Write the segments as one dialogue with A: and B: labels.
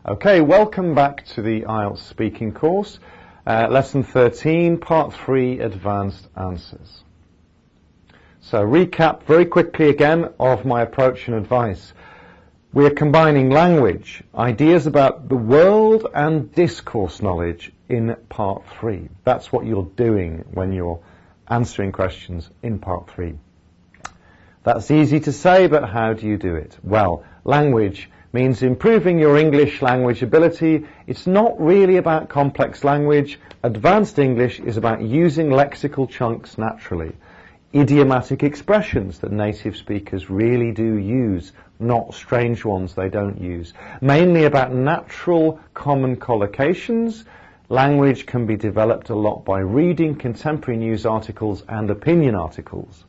A: Okay, welcome back to the IELTS speaking course, Lesson 13, Part 3, Advanced Answers. So recap very quickly again of my approach and advice. We're combining language, ideas about the world and discourse knowledge in Part 3. That's what you're doing when you're answering questions in Part 3. That's easy to say, but how do you do it? Well, language means improving your English language ability. It's not really about complex language. Advanced English is about using lexical chunks naturally. Idiomatic expressions that native speakers really do use, not strange ones they don't use. Mainly about natural common collocations. Language can be developed a lot by reading contemporary news articles and opinion articles.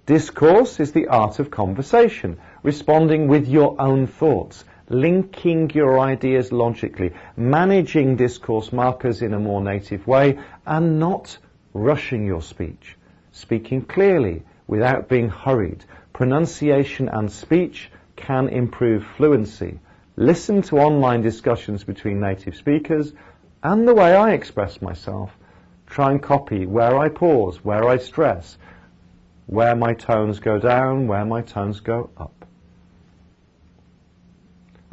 A: Discourse is the art of conversation, responding with your own thoughts, linking your ideas logically, managing discourse markers in a more native way, and not rushing your speech. Speaking clearly without being hurried. Pronunciation and speech can improve fluency. Listen to online discussions between native speakers and the way I express myself. Try and copy where I pause, where I stress, where my tones go down, where my tones go up.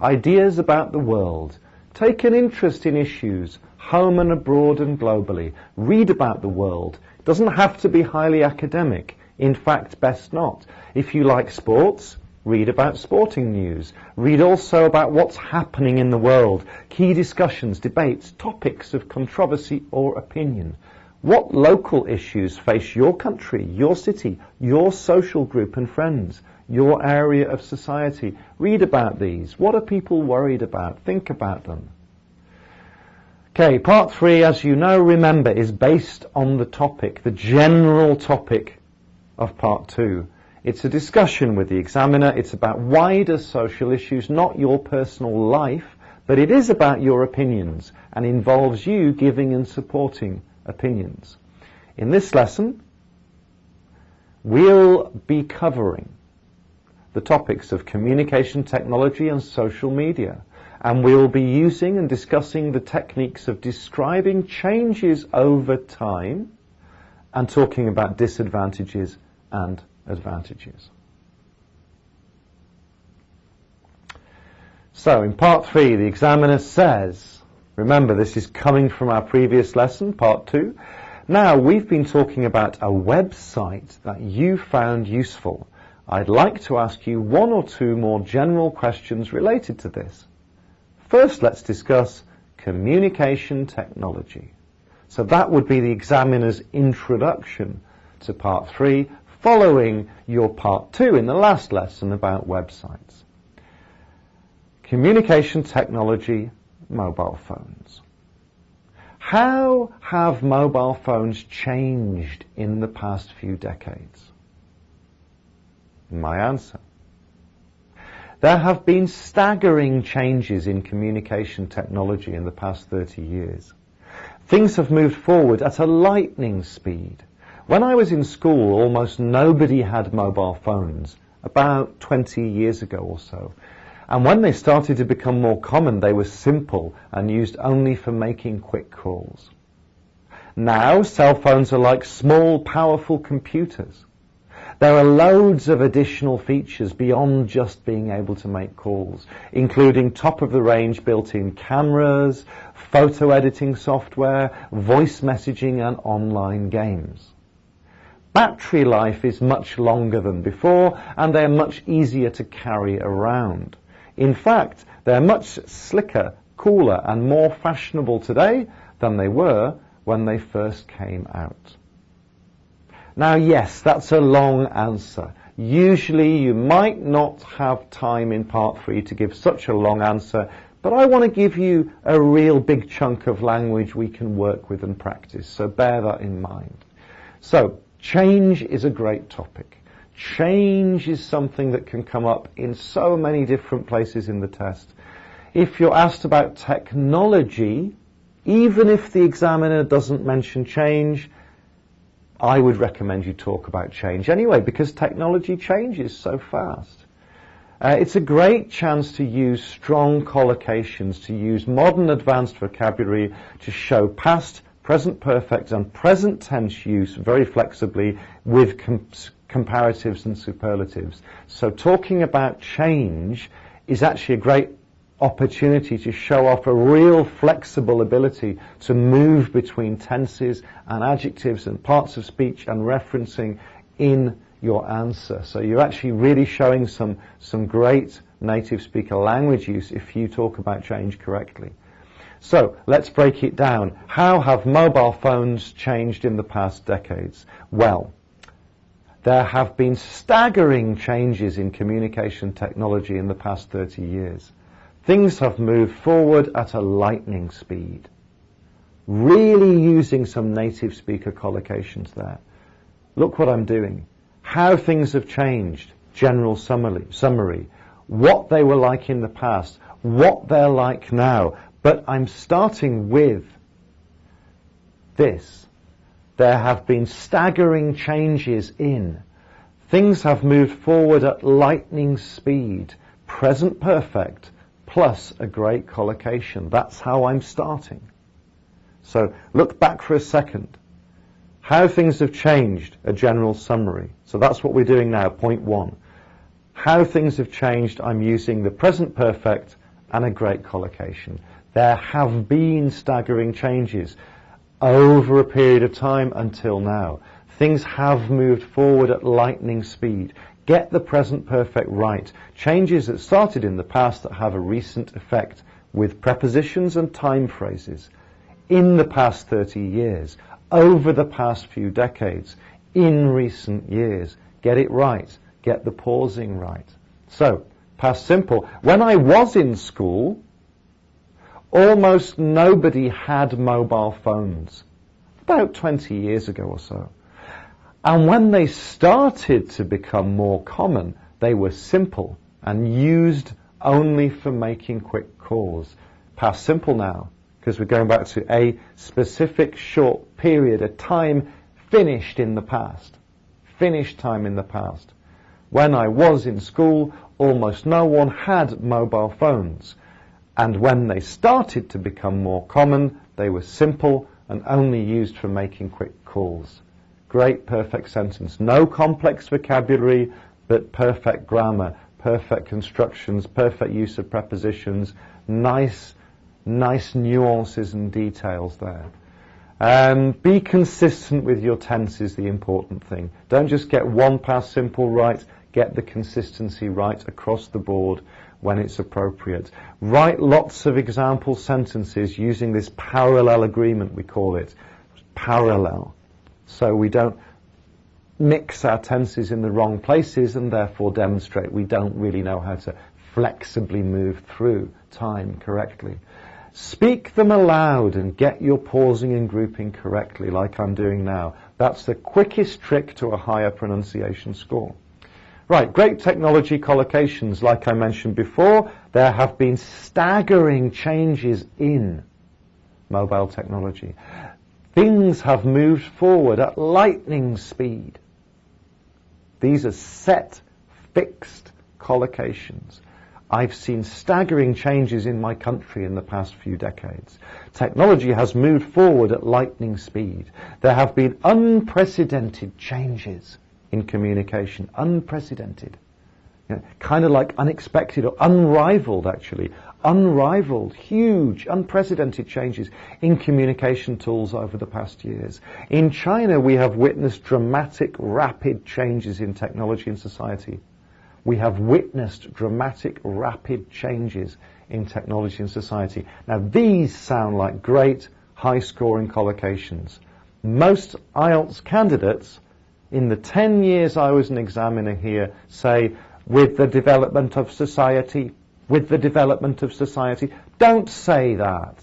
A: Ideas about the world. Take an interest in issues, home and abroad and globally. Read about the world. It doesn't have to be highly academic. In fact, best not. If you like sports, read about sporting news. Read also about what's happening in the world. Key discussions, debates, topics of controversy or opinion. What local issues face your country, your city, your social group and friends, your area of society? Read about these. What are people worried about? Think about them. Okay, Part 3, as you know, remember, is based on the topic, the general topic of Part 2. It's a discussion with the examiner. It's about wider social issues, not your personal life, but it is about your opinions and involves you giving and supporting opinions. In this lesson, we'll be covering the topics of communication technology and social media, and we'll be using and discussing the techniques of describing changes over time and talking about disadvantages and advantages. So in Part 3, the examiner says, remember, this is coming from our previous lesson, Part 2. Now, we've been talking about a website that you found useful. I'd like to ask you one or two more general questions related to this. First, let's discuss communication technology. So that would be the examiner's introduction to Part 3, following your Part 2 in the last lesson about websites. Communication technology, mobile phones. How have mobile phones changed in the past few decades? My answer. There have been staggering changes in communication technology in the past 30 years. Things have moved forward at a lightning speed. When I was in school, almost nobody had mobile phones, about 20 years ago or so. And when they started to become more common, they were simple and used only for making quick calls. Now, cell phones are like small, powerful computers. There are loads of additional features beyond just being able to make calls, including top-of-the-range built-in cameras, photo editing software, voice messaging, and online games. Battery life is much longer than before, and they are much easier to carry around. In fact, they're much slicker, cooler, and more fashionable today than they were when they first came out. Now, yes, that's a long answer. Usually you might not have time in Part 3 to give such a long answer, but I want to give you a real big chunk of language we can work with and practice, so bear that in mind. So, change is a great topic. Change is something that can come up in so many different places in the test. If you're asked about technology, even if the examiner doesn't mention change, I would recommend you talk about change anyway, because technology changes so fast. It's a great chance to use strong collocations, to use modern advanced vocabulary to show past, present perfect and present tense use very flexibly with comparatives and superlatives. So talking about change is actually a great opportunity to show off a real flexible ability to move between tenses and adjectives and parts of speech and referencing in your answer. So you're actually really showing some great native speaker language use if you talk about change correctly. So let's break it down. How have mobile phones changed in the past decades? Well, there have been staggering changes in communication technology in the past 30 years. Things have moved forward at a lightning speed. Really using some native speaker collocations there. Look what I'm doing. How things have changed. General summary. What they were like in the past. What they're like now. But I'm starting with this. There have been staggering changes in. Things have moved forward at lightning speed. Present perfect. Plus a great collocation. That's how I'm starting. So look back for a second. How things have changed, a general summary. So that's what we're doing now, point 1. How things have changed, I'm using the present perfect and a great collocation. There have been staggering changes over a period of time until now. Things have moved forward at lightning speed. Get the present perfect right. Changes that started in the past that have a recent effect with prepositions and time phrases. In the past 30 years, over the past few decades, in recent years. Get it right. Get the pausing right. So, past simple. When I was in school, almost nobody had mobile phones. About 20 years ago or so. And when they started to become more common, they were simple and used only for making quick calls. Past simple now, because we're going back to a specific short period, a time finished in the past. Finished time in the past. When I was in school, almost no one had mobile phones. And when they started to become more common, they were simple and only used for making quick calls. Great perfect sentence. No complex vocabulary, but perfect grammar, perfect constructions, perfect use of prepositions, nice nuances and details there. Be consistent with your tense is the important thing. Don't just get one past simple right, get the consistency right across the board when it's appropriate. Write lots of example sentences using this parallel agreement, we call it. Parallel. So we don't mix our tenses in the wrong places and therefore demonstrate we don't really know how to flexibly move through time correctly. Speak them aloud and get your pausing and grouping correctly like I'm doing now. That's the quickest trick to a higher pronunciation score. Right, great technology collocations. Like I mentioned before, there have been staggering changes in mobile technology. Things have moved forward at lightning speed. These are set, fixed collocations. I've seen staggering changes in my country in the past few decades. Technology has moved forward at lightning speed. There have been unprecedented changes in communication. Unprecedented. Kind of like unexpected or unrivaled, actually. Unrivaled, huge, unprecedented changes in communication tools over the past years. In China, we have witnessed dramatic, rapid changes in technology and society. We have witnessed dramatic, rapid changes in technology and society. Now, these sound like great, high-scoring collocations. Most IELTS candidates, in the 10 years I was an examiner here, say, with the development of society, with the development of society. Don't say that.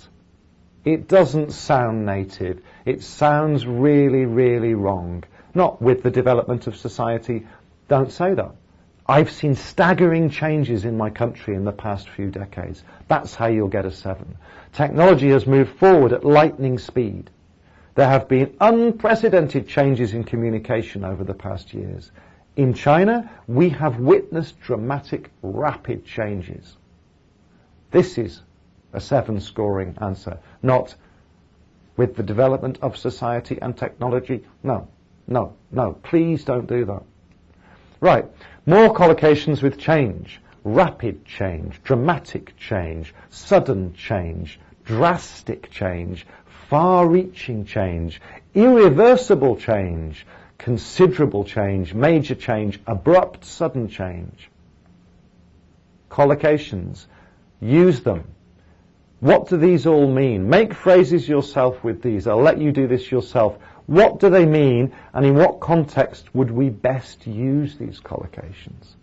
A: It doesn't sound native. It sounds really, really wrong. Not with the development of society. Don't say that. I've seen staggering changes in my country in the past few decades. That's how you'll get a 7. Technology has moved forward at lightning speed. There have been unprecedented changes in communication over the past years. In China, we have witnessed dramatic, rapid changes. This is a 7-scoring answer, not with the development of society and technology. No, no, no. Please don't do that. Right. More collocations with change. Rapid change, dramatic change, sudden change, drastic change, far-reaching change, irreversible change, considerable change, major change, abrupt, sudden change. Collocations. Use them. What do these all mean? Make phrases yourself with these. I'll let you do this yourself. What do they mean, and in what context would we best use these collocations?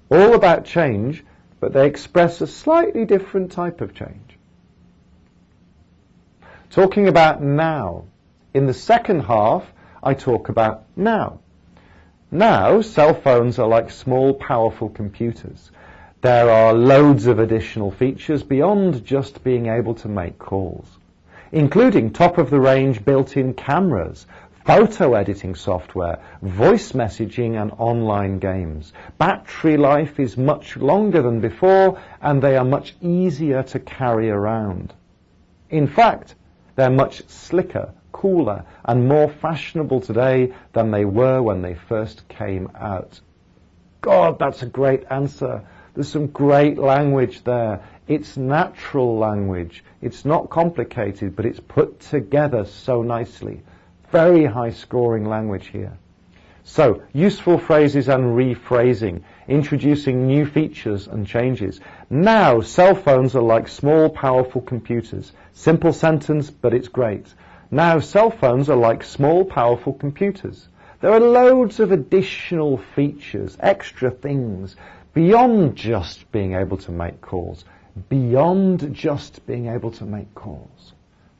A: All about change, but they express a slightly different type of change. Talking about now. In the second half, I talk about now. Now, cell phones are like small, powerful computers. There are loads of additional features beyond just being able to make calls, including top-of-the-range built-in cameras, photo editing software, voice messaging and online games. Battery life is much longer than before, and they are much easier to carry around. In fact, they're much slicker, cooler, and more fashionable today than they were when they first came out. God, that's a great answer. There's some great language there. It's natural language. It's not complicated, but it's put together so nicely. Very high-scoring language here. So, useful phrases and rephrasing, introducing new features and changes. Now, cell phones are like small, powerful computers. Simple sentence, but it's great. Now, cell phones are like small, powerful computers. There are loads of additional features, extra things, beyond just being able to make calls. Beyond just being able to make calls.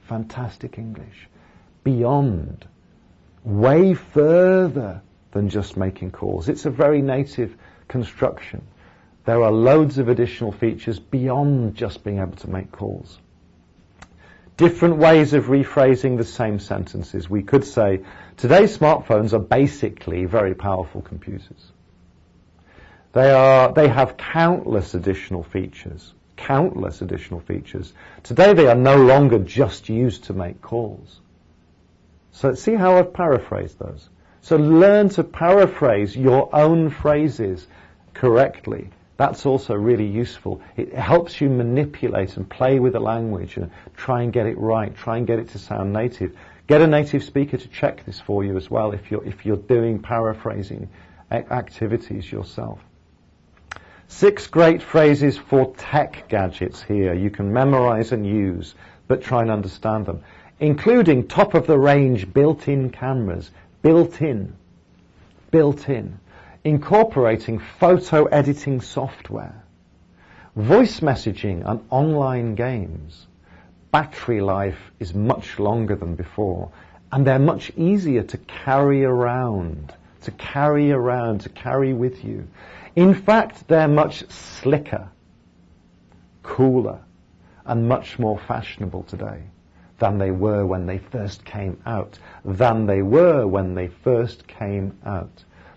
A: Fantastic English. Beyond. Way further than just making calls. It's a very native construction. There are loads of additional features beyond just being able to make calls. Different ways of rephrasing the same sentences. We could say, today's smartphones are basically very powerful computers. They have countless additional features. Countless additional features. Today they are no longer just used to make calls. So see how I've paraphrased those. So learn to paraphrase your own phrases correctly. That's also really useful. It helps you manipulate and play with the language and try and get it right. Try and get it to sound native. Get a native speaker to check this for you as well if you're doing paraphrasing activities yourself. 6 great phrases for tech gadgets here. You can memorize and use, but try and understand them. Including top-of-the-range built-in cameras. Built-in. Built-in. Incorporating photo editing software. Voice messaging and online games. Battery life is much longer than before. And they're much easier to carry around. To carry with you. In fact, they're much slicker, cooler, and much more fashionable today than they were when they first came out.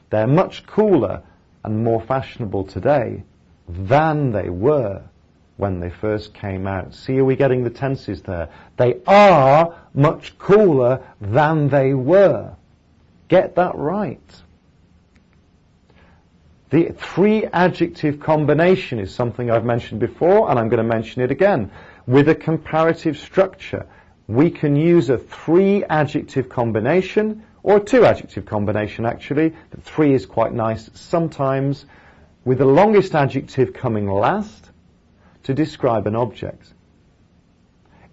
A: They're much cooler and more fashionable today than they were when they first came out. See, are we getting the tenses there? They are much cooler than they were. Get that right. The 3-adjective combination is something I've mentioned before, and I'm going to mention it again. With a comparative structure, we can use a 3-adjective combination, or a 2-adjective combination actually. The 3 is quite nice sometimes, with the longest adjective coming last to describe an object.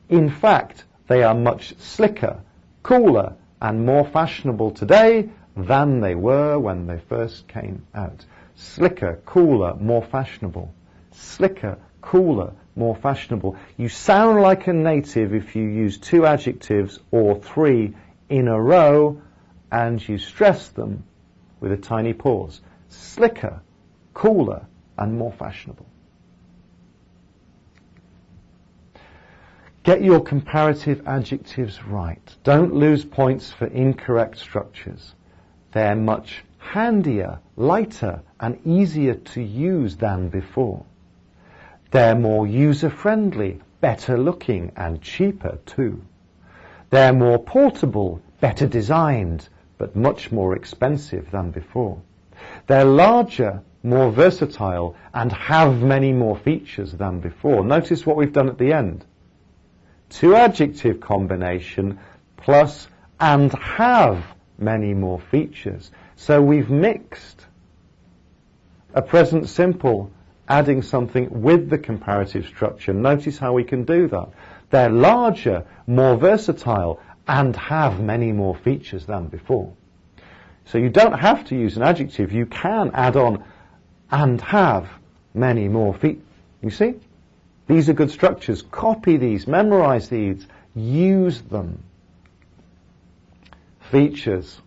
A: In fact, they are much slicker, cooler, and more fashionable today than they were when they first came out. Slicker, cooler, more fashionable. Slicker, cooler, more fashionable. You sound like a native if you use 2 adjectives or 3 in a row and you stress them with a tiny pause. Slicker, cooler, and more fashionable. Get your comparative adjectives right. Don't lose points for incorrect structures. They're much handier, lighter, and easier to use than before. They're more user-friendly, better looking, and cheaper too. They're more portable, better designed, but much more expensive than before. They're larger, more versatile, and have many more features than before. Notice what we've done at the end. Two adjective combination plus and have many more features. So we've mixed a present simple adding something with the comparative structure. Notice how we can do that. They're larger, more versatile, and have many more features than before. So you don't have to use an adjective. You can add on and have many more features. You see? These are good structures. Copy these, memorize these, use them. Features.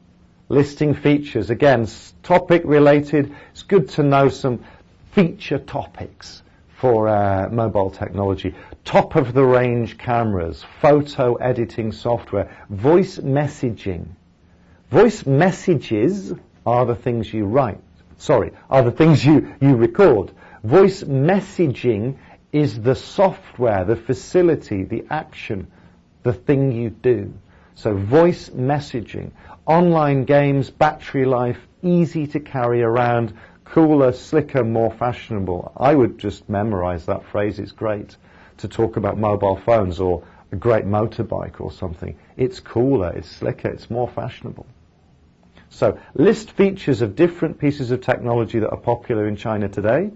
A: Listing features. Again, topic related. It's good to know some feature topics for mobile technology. Top of the range cameras, photo editing software, voice messaging. Voice messages are the things you write. Sorry, are the things you record. Voice messaging is the software, the facility, the action, the thing you do. So voice messaging, online games, battery life, easy to carry around, cooler, slicker, more fashionable. I would just memorize that phrase. It's great to talk about mobile phones or a great motorbike or something. It's cooler, it's slicker, it's more fashionable. So list features of different pieces of technology that are popular in China today.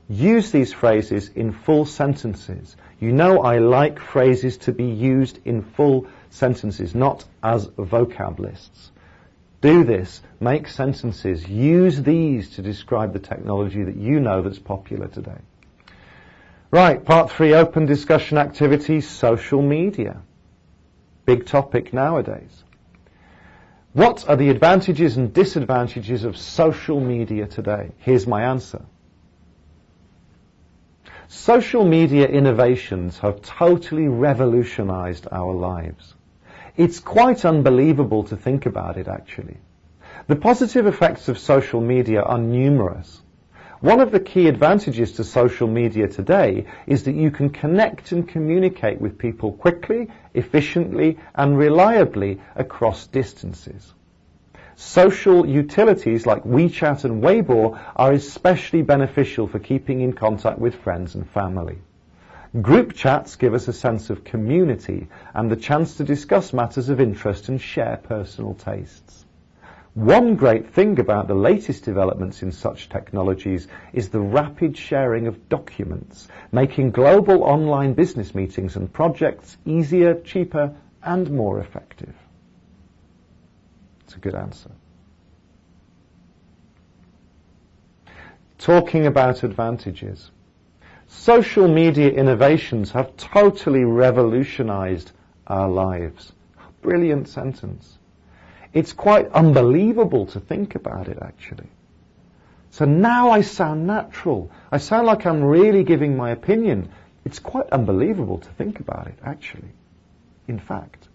A: Use these phrases in full sentences. You know I like phrases to be used in full sentences, not as vocab lists. Do this, make sentences, use these to describe the technology that you know that's popular today. Right, part 3, open discussion activities, social media. Big topic nowadays. What are the advantages and disadvantages of social media today? Here's my answer. Social media innovations have totally revolutionized our lives. It's quite unbelievable to think about it, actually. The positive effects of social media are numerous. One of the key advantages to social media today is that you can connect and communicate with people quickly, efficiently, and reliably across distances. Social utilities like WeChat and Weibo are especially beneficial for keeping in contact with friends and family. Group chats give us a sense of community and the chance to discuss matters of interest and share personal tastes. One great thing about the latest developments in such technologies is the rapid sharing of documents, making global online business meetings and projects easier, cheaper, and more effective. It's a good answer. Talking about advantages. Social media innovations have totally revolutionized our lives. Brilliant sentence. It's quite unbelievable to think about it, actually. So now I sound natural. I sound like I'm really giving my opinion. It's quite unbelievable to think about it, actually. In fact,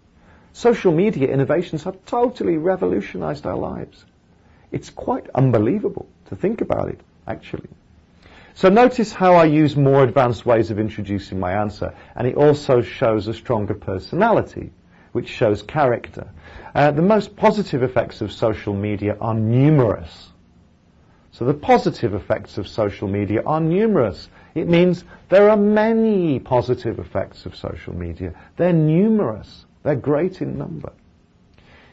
A: social media innovations have totally revolutionized our lives. It's quite unbelievable to think about it, actually. So notice how I use more advanced ways of introducing my answer, and it also shows a stronger personality, which shows character. The most positive effects of social media are numerous. So the positive effects of social media are numerous. It means there are many positive effects of social media. They're numerous. They're great in number.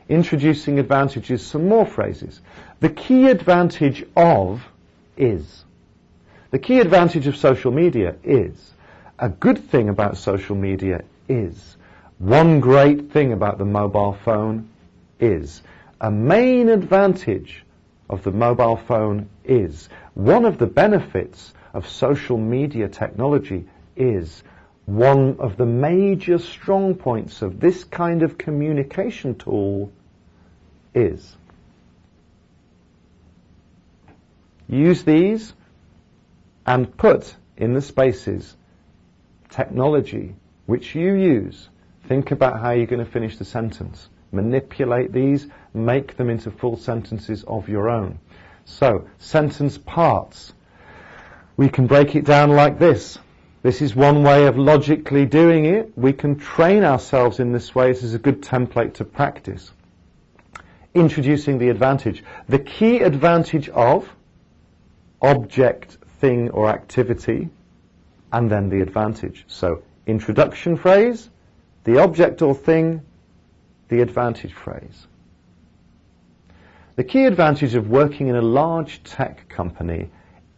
A: Introducing advantages, some more phrases. The key advantage of is. The key advantage of social media is. A good thing about social media is. One great thing about the mobile phone is. A main advantage of the mobile phone is. One of the benefits of social media technology is. One of the major strong points of this kind of communication tool is. Use these and put in the spaces technology which you use. Think about how you're going to finish the sentence. manipulate these, make them into full sentences of your own. So, sentence parts. We can break it down like this. This is one way of logically doing it. We can train ourselves in this way. This is a good template to practice. Introducing the advantage. The key advantage of object, thing or activity, and then the advantage. So, introduction phrase, the object or thing, the advantage phrase. The key advantage of working in a large tech company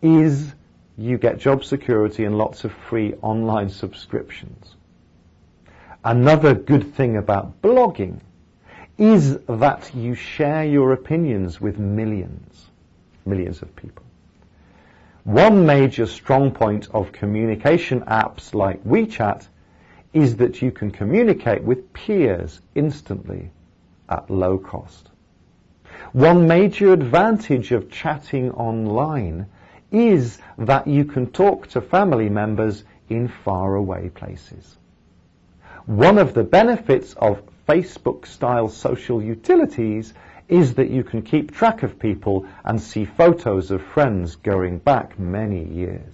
A: is you get job security and lots of free online subscriptions. Another good thing about blogging is that you share your opinions with millions of people. One major strong point of communication apps like WeChat is that you can communicate with peers instantly at low cost. One major advantage of chatting online is that you can talk to family members in faraway places. One of the benefits of Facebook-style social utilities is that you can keep track of people and see photos of friends going back many years.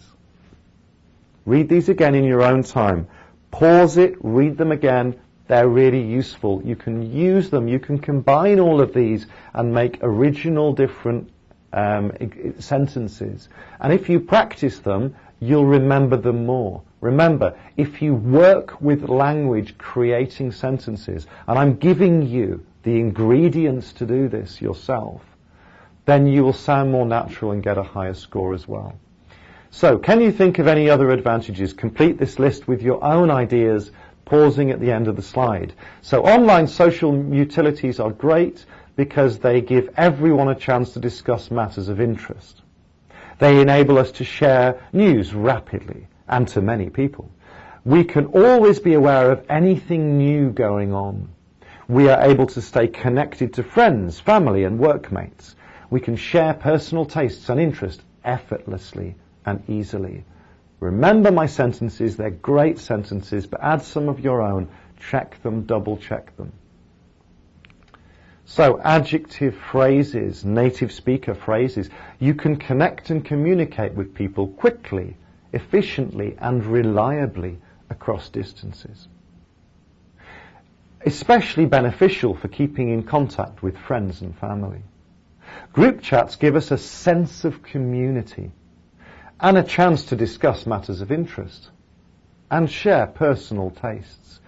A: Read these again in your own time. Pause it, read them again. They're really useful. You can use them. You can combine all of these and make original different sentences. And if you practice them, you'll remember them more. Remember, if you work with language creating sentences, and I'm giving you the ingredients to do this yourself, then you will sound more natural and get a higher score as well. So, can you think of any other advantages? Complete this list with your own ideas, pausing at the end of the slide. So, online social utilities are great because they give everyone a chance to discuss matters of interest. They enable us to share news rapidly and to many people. We can always be aware of anything new going on. We are able to stay connected to friends, family and workmates. We can share personal tastes and interests effortlessly and easily. Remember my sentences, they're great sentences, but add some of your own. Check them, double check them. So, adjective phrases, native speaker phrases. You can connect and communicate with people quickly, efficiently and reliably across distances. Especially beneficial for keeping in contact with friends and family. Group chats give us a sense of community and a chance to discuss matters of interest and share personal tastes.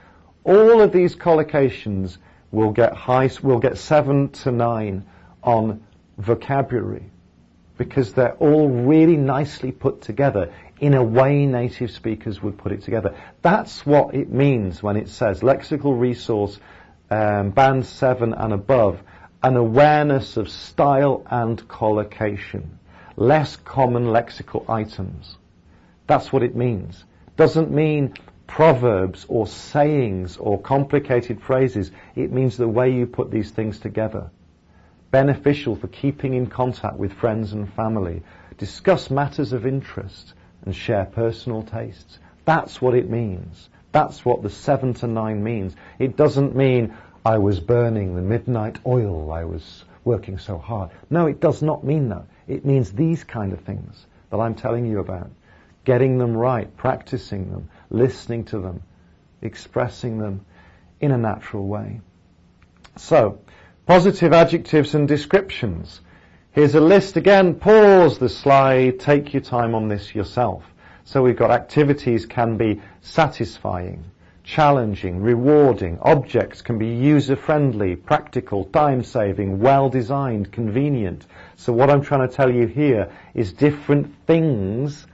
A: All of these collocations will get 7 to 9 on vocabulary because they're all really nicely put together in a way native speakers would put it together. That's what it means when it says lexical resource, band 7 and above, an awareness of style and collocation, less common lexical items. That's what it means. Doesn't mean proverbs or sayings or complicated phrases. It means the way you put these things together. Beneficial for keeping in contact with friends and family. Discuss matters of interest and share personal tastes. That's what it means. That's what the 7 to 9 means. It doesn't mean I was burning the midnight oil, I was working so hard. No, it does not mean that. It means these kind of things that I'm telling you about. Getting them right, practicing them, listening to them, expressing them in a natural way. So, positive adjectives and descriptions. Here's a list again. Pause the slide. Take your time on this yourself. So we've got activities can be satisfying, challenging, rewarding. Objects can be user-friendly, practical, time-saving, well-designed, convenient. So what I'm trying to tell you here is different things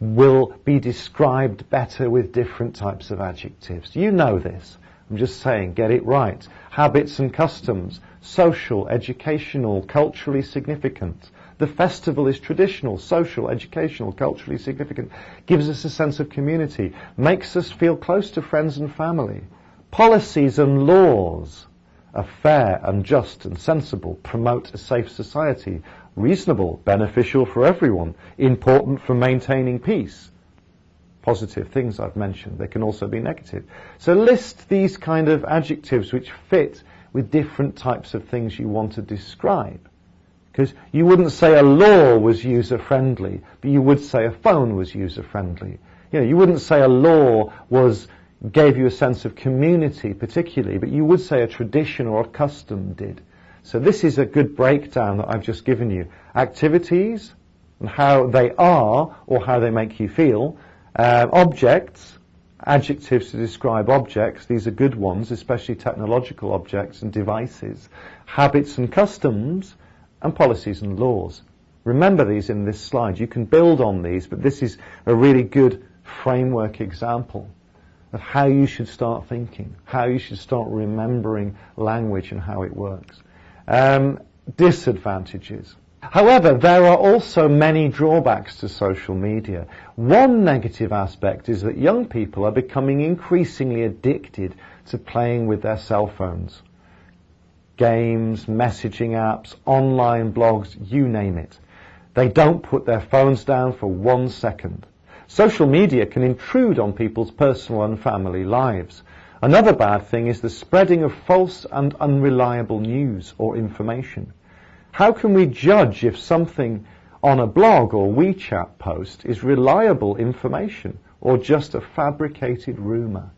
A: will be described better with different types of adjectives. You know this. I'm just saying, get it right. Habits and customs, social, educational, culturally significant. The festival is traditional, social, educational, culturally significant. Gives us a sense of community. Makes us feel close to friends and family. Policies and laws are fair and just and sensible. Promote a safe society. Reasonable, beneficial for everyone. Important for maintaining peace. Positive things I've mentioned. They can also be negative. So list these kind of adjectives which fit with different types of things you want to describe. Because you wouldn't say a law was user-friendly, but you would say a phone was user-friendly. You know, you wouldn't say a law gave you a sense of community particularly, but you would say a tradition or a custom did. So this is a good breakdown that I've just given you. Activities and how they are or how they make you feel. Objects, adjectives to describe objects. These are good ones, especially technological objects and devices. Habits and customs, and policies and laws. Remember these in this slide. You can build on these, but this is a really good framework example of how you should start thinking, how you should start remembering language and how it works. Disadvantages. However, there are also many drawbacks to social media. One negative aspect is that young people are becoming increasingly addicted to playing with their cell phones. Games, messaging apps, online blogs, you name it. They don't put their phones down for 1 second. Social media can intrude on people's personal and family lives. Another bad thing is the spreading of false and unreliable news or information. How can we judge if something on a blog or WeChat post is reliable information or just a fabricated rumor?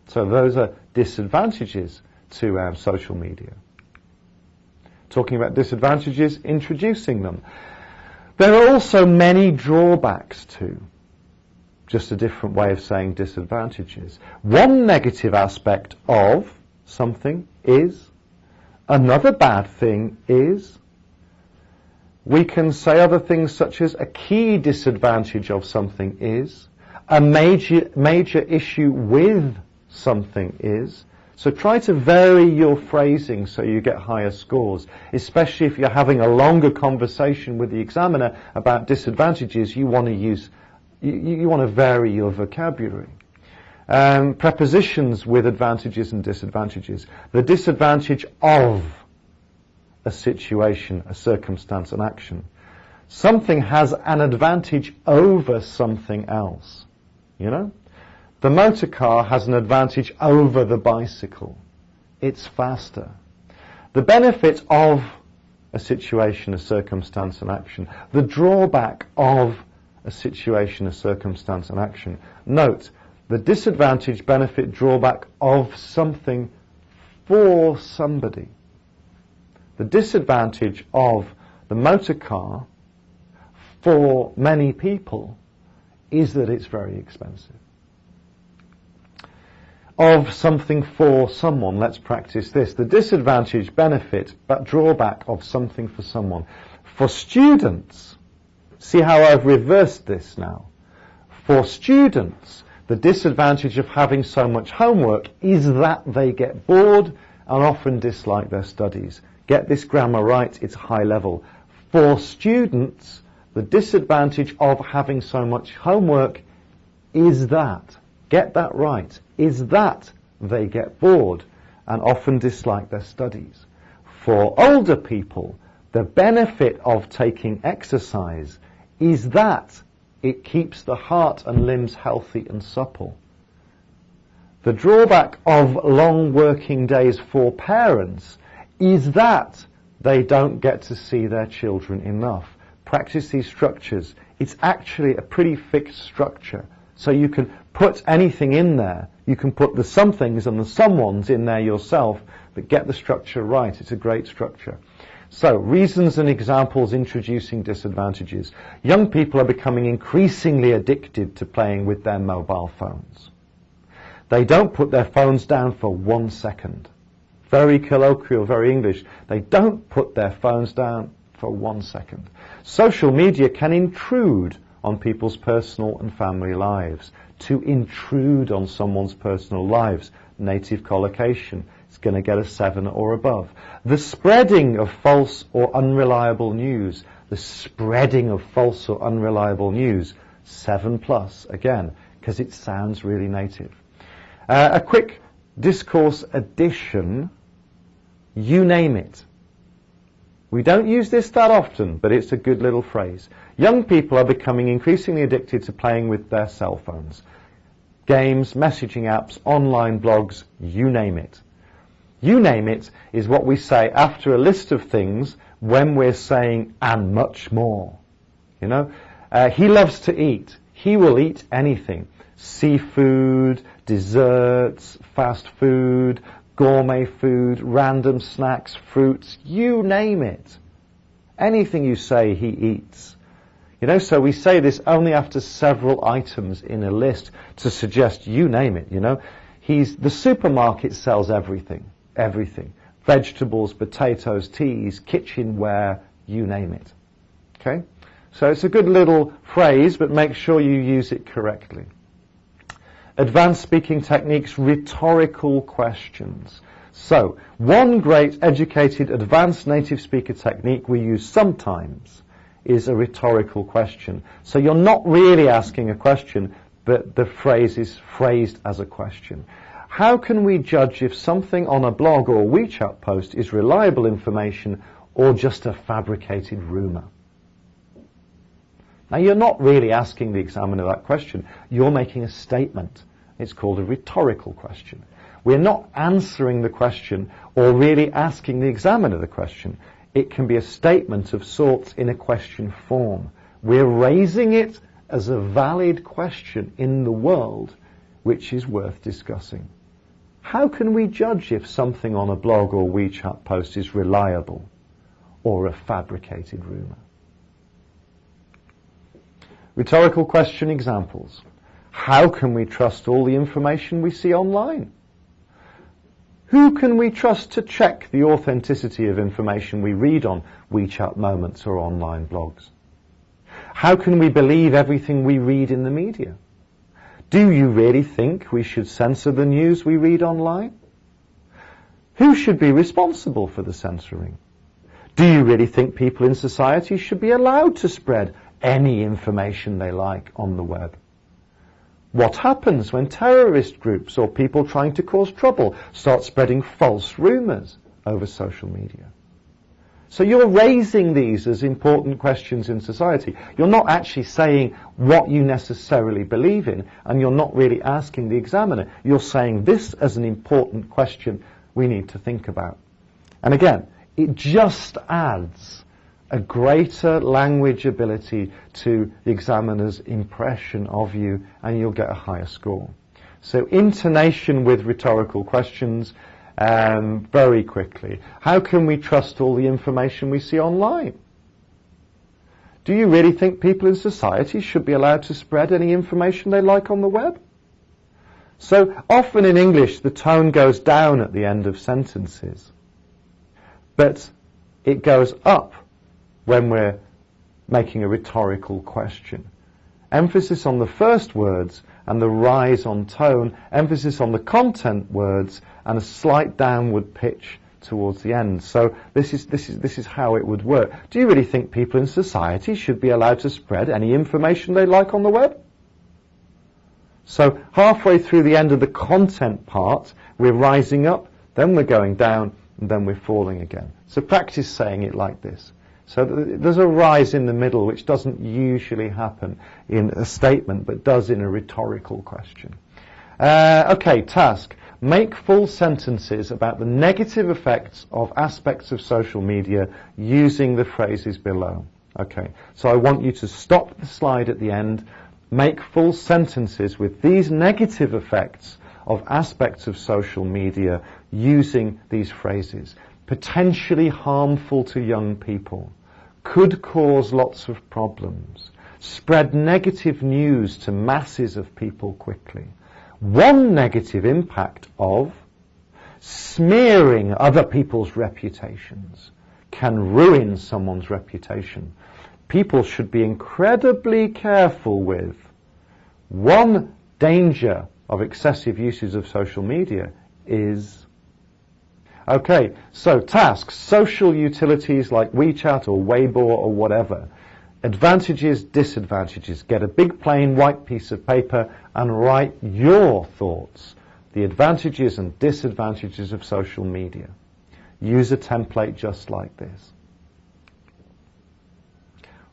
A: So those are disadvantages to social media. Talking about disadvantages, introducing them. There are also many drawbacks too. Just a different way of saying disadvantages. One negative aspect of something is, another bad thing is, we can say other things such as a key disadvantage of something is, a major issue with something is. So try to vary your phrasing so you get higher scores, especially if you're having a longer conversation with the examiner about disadvantages. You want to vary your vocabulary. Prepositions with advantages and disadvantages. The disadvantage of a situation, a circumstance, an action. Something has an advantage over something else. You know? The motor car has an advantage over the bicycle. It's faster. The benefit of a situation, a circumstance, an action. The drawback of a situation, a circumstance, an action. Note, the disadvantage, benefit, drawback of something for somebody. The disadvantage of the motor car for many people is that it's very expensive. Of something for someone, let's practice this. The disadvantage, benefit, but drawback of something for someone. For students, see how I've reversed this now. For students, the disadvantage of having so much homework is that they get bored and often dislike their studies. Get this grammar right, it's high level. For students, the disadvantage of having so much homework is that, get that right, is that they get bored and often dislike their studies. For older people, the benefit of taking exercise is that it keeps the heart and limbs healthy and supple. The drawback of long working days for parents is that they don't get to see their children enough. Practice these structures. It's actually a pretty fixed structure. So you can put anything in there. You can put the somethings and the someones in there yourself, but get the structure right. It's a great structure. So, reasons and examples introducing disadvantages. Young people are becoming increasingly addicted to playing with their mobile phones. They don't put their phones down for 1 second. Very colloquial, very English. They don't put their phones down for 1 second. Social media can intrude on people's personal and family lives. To intrude on someone's personal lives, native collocation, it's going to get a 7 or above. The spreading of false or unreliable news, the spreading of false or unreliable news, 7+, again, because it sounds really native. A quick discourse addition, you name it. We don't use this that often, but it's a good little phrase. Young people are becoming increasingly addicted to playing with their cell phones. Games, messaging apps, online blogs, you name it. You name it is what we say after a list of things when we're saying and much more. You know, he loves to eat. He will eat anything. Seafood, desserts, fast food, gourmet food, random snacks, fruits, you name it. Anything you say, he eats. You know, so we say this only after several items in a list to suggest you name it, you know. The supermarket sells everything. Everything. Vegetables, potatoes, teas, kitchenware, you name it. Okay? So it's a good little phrase, but make sure you use it correctly. Advanced speaking techniques, rhetorical questions. So, one great educated advanced native speaker technique we use sometimes is a rhetorical question. So you're not really asking a question, but the phrase is phrased as a question. How can we judge if something on a blog or WeChat post is reliable information or just a fabricated rumor? Now, you're not really asking the examiner that question. You're making a statement. It's called a rhetorical question. We're not answering the question or really asking the examiner the question. It can be a statement of sorts in a question form. We're raising it as a valid question in the world, which is worth discussing. How can we judge if something on a blog or WeChat post is reliable or a fabricated rumor? Rhetorical question examples. How can we trust all the information we see online? Who can we trust to check the authenticity of information we read on WeChat moments or online blogs? How can we believe everything we read in the media? Do you really think we should censor the news we read online? Who should be responsible for the censoring? Do you really think people in society should be allowed to spread any information they like on the web? What happens when terrorist groups or people trying to cause trouble start spreading false rumors over social media? So you're raising these as important questions in society. You're not actually saying what you necessarily believe in, and you're not really asking the examiner. You're saying this as an important question we need to think about. And again, it just adds a greater language ability to the examiner's impression of you, and you'll get a higher score. So intonation with rhetorical questions, very quickly. How can we trust all the information we see online? Do you really think people in society should be allowed to spread any information they like on the web? So often in English the tone goes down at the end of sentences, but it goes up when we're making a rhetorical question. Emphasis on the first words and the rise on tone, emphasis on the content words and a slight downward pitch towards the end. So this is how it would work. Do you really think people in society should be allowed to spread any information they like on the web? So halfway through the end of the content part, we're rising up, then we're going down, and then we're falling again. So practice saying it like this. So there's a rise in the middle, which doesn't usually happen in a statement, but does in a rhetorical question. Okay, task. Make full sentences about the negative effects of aspects of social media using the phrases below. Okay, so I want you to stop the slide at the end, make full sentences with these negative effects of aspects of social media using these phrases. Potentially harmful to young people, could cause lots of problems, spread negative news to masses of people quickly. One negative impact of smearing other people's reputations can ruin someone's reputation. People should be incredibly careful with. One danger of excessive uses of social media is... Okay, so tasks, social utilities like WeChat or Weibo or whatever. Advantages, disadvantages. Get a big plain white piece of paper and write your thoughts. The advantages and disadvantages of social media. Use a template just like this.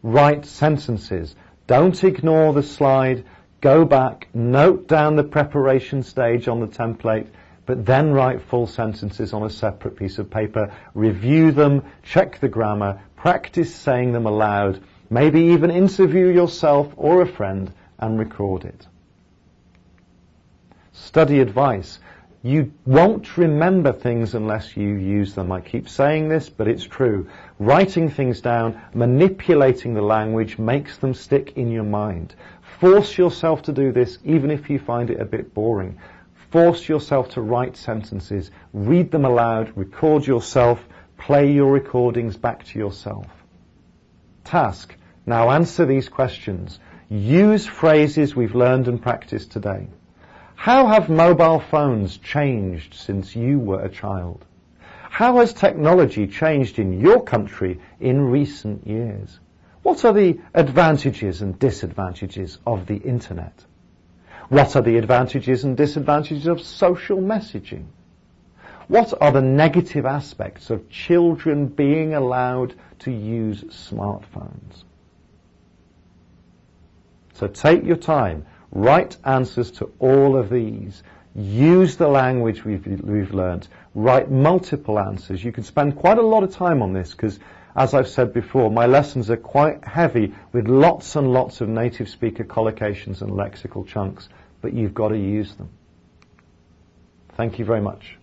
A: Write sentences. Don't ignore the slide. Go back, note down the preparation stage on the template. but then write full sentences on a separate piece of paper, review them, check the grammar, practice saying them aloud, maybe even interview yourself or a friend and record it. Study advice. You won't remember things unless you use them. I keep saying this, but it's true. Writing things down, manipulating the language makes them stick in your mind. Force yourself to do this even if you find it a bit boring. Force yourself to write sentences, read them aloud, record yourself, play your recordings back to yourself. Task. Now answer these questions. Use phrases we've learned and practiced today. How have mobile phones changed since you were a child? How has technology changed in your country in recent years? What are the advantages and disadvantages of the internet? What are the advantages and disadvantages of social messaging? What are the negative aspects of children being allowed to use smartphones? So take your time, write answers to all of these, use the language we've learnt, write multiple answers. You can spend quite a lot of time on this because, as I've said before, my lessons are quite heavy with lots and lots of native speaker collocations and lexical chunks, but you've got to use them. Thank you very much.